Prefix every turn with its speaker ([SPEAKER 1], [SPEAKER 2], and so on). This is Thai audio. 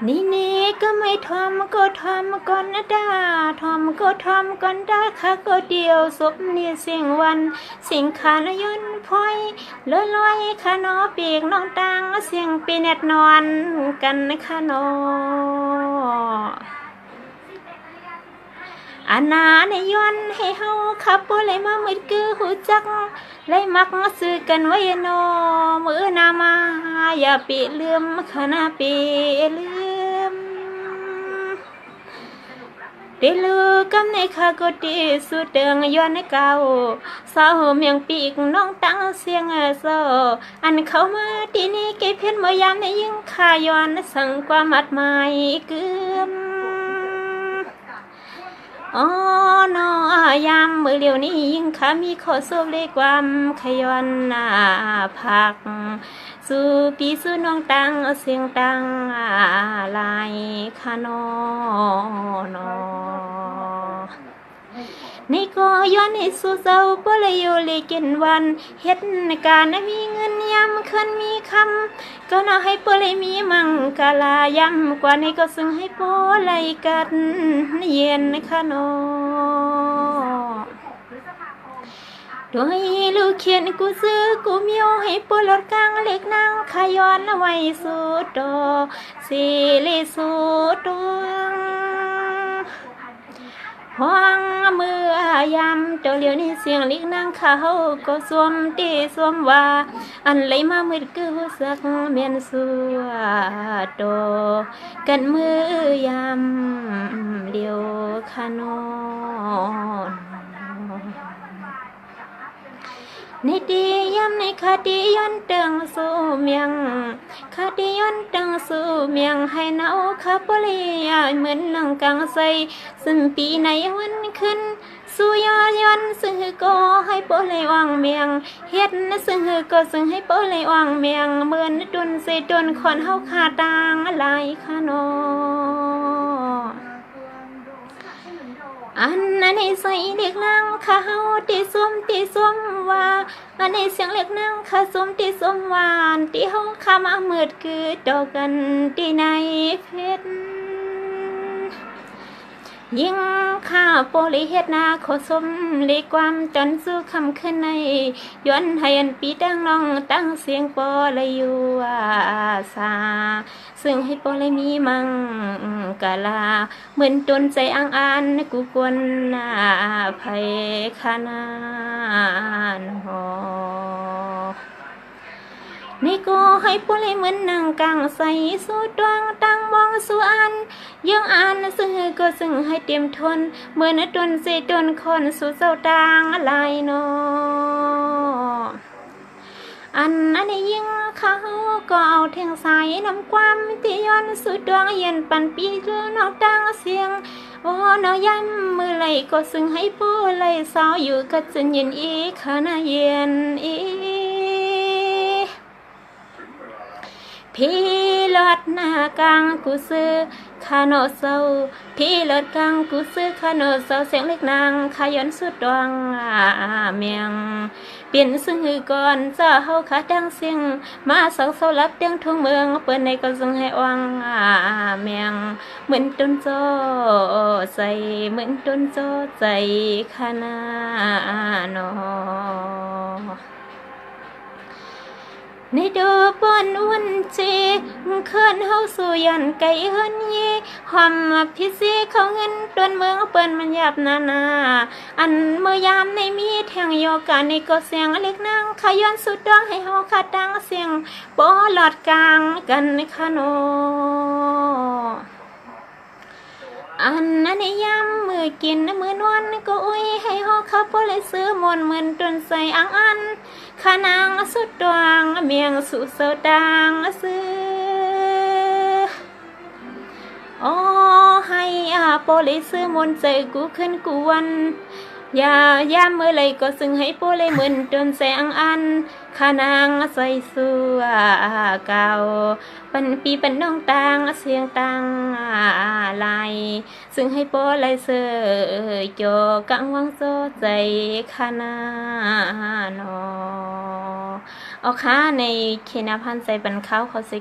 [SPEAKER 1] นี่ก็ไม่ทอมก็ทอมก่อนนะดาทอมก็ทอมก่อนดาค่ะก็เดียวศพนี่เสียงวันสิงขานยนพลอยลอยค่ะนอปีกน้องตังเสียงปีเน็ดนอนกันนะคะนออานาในย้อนให้เฮาขับบ่เลยมามืดคือหูจักเลยมักซื้อกันไว้นอมือนามาอย่าปีลืมขณะปีลืมเดลูกำในข้าก็ดีสุดเดิงย้อนเก่าสาวเมียงปีกน้องตั้งเสียงโซอันเข้ามาที่นี่เก็บเพียนมอยามในยิ่งข้าย้อนสั่งความมัดหมายเกืออ๋อนอยามมือเดียวนี้ยิ่งข้ามีขอสูบเลยความขย้อนหน้าพักสู่ปีสู่น้องตังเสียงตังลายขานอนอนี่ก็ย้อนให้สู่เจ้าบ่เลยอยู่เลยกินวันเฮ็ดการมีเงินยามคืนมีคำก็น่าให้บ่เลยมีมังกะลายำกว่านี้ก็ซึ่งให้บ่เลยกันเย็นนะคะนอด้วยลูกเขียนกูซื้อกูมีเอาให้ปลดกลางเล็กนางขย้อนไว้สุดดอสิลิสุดดวงห้องมือยำเจ้าเลี้ยวนี่เสียงเล็กนางเขาก็สวมตีสวมว่าอันไหลมามืดคือสักเมียนสัวดอกันมือยำเดียวขานอนในดียำในคดีย้อนเติงสู่เมียงคดีย้อนเติงสู่เมียงให้เนาข้าปลียเหมือนนังกังใสซึ่งปีในวันขึ้นสู่ยอย้อนซึ่งก็ให้ปลีวางเมียงเฮ็ดซึ่งก็ซึ่งให้ปลีวางเมียงเหมือนดุนใส่ดุนคนเฮาขาต่างหลายขานออันนั้นให้ใส่เด็กนางข้าเฮาตีสวมว่าอันนี้เสียงเล็กนางข้าสวมตีสวมวานตีเฮาข้ามามืดคือดอกกันที่ในเพชรยิ่งข้าโปลิเฮ็ดนาขอสมเลยความจนสู้คำขึ้นในย้อนให้อันปีตั้งน้องตั้งเสียงปอเลยอยู่อาสาซึ่งให้ปอเลยมีมังกะลาเหมือนตนใจอ่างอันกูกวนภัยขนานหอนี่ก็ให้ปอเลยเหมือนนางกลางใสสู้ดวงตั้งมองสู่อันยังอ่านซึ่งก็ซึ่งให้เตรียมทนเมื่อนัดตนเสตนคนสู่เจ้าต่างอะไรนออันนี้ยิ่งเขาก็เอาแทงสายนำความที่ย้อนสู่ดวงเย็นปันปีเรือนอกดังเสียงโอ้นอย้ำมือไหลก็ซึ่งให้ผู้ไหลสาวอยู่ก็จะเย็นอีขณะเย็นอีพี่ลอดหน้ากลางกูซื้อคาโนเซาพี่ลอดกลางกูซื้อคาโนเซาเสียงเล็กนางขย้อนสุดดวงเมียงเปลี่ยนซึ่งหือก่อนเจ้าเฮาขาดังเสียงมาสังเสาลับเตียงทุ่งเมืองเปิ้นในก็ซึ่งให้วังเมียงเหมือนต้นโจใจเหมือนต้นโจใจขนาดในดูปนวันเจเคลื่อนเฮาสู่ยันไก่เฮินเยหอมพิเศษเขาเงินตวนเมืองเปิ้นมันหยาบนาอันเมื่อยามในมีแทงโยกาในก็เสียงเล็กนางขย้อนสุดดวงให้เฮาขาดดังเสียงปอหลอดกลางกันขโนอันนั้นยามมือกินมือนวลก็อุ้ยให้ฮอขับบ่เลยซื้อมนเหมือนตนใส่อันขานางสุดดวงเมียงสุดเสดังซื้ออ๋อให้โปเลยซื้อมนใจกูขึ้นกวนอย่ายามมือเลยก็ซึ่งให้โปเลยเหมือนตนใส่อันขานางใส่สัวเก่าปันปีปันน้องต่างเสียงต่างลายซึ่งให้โปเลยเสือโจกังวังโซใจขนาดนอเอาค่าในเคนาพันใจปันเขาเขาใส่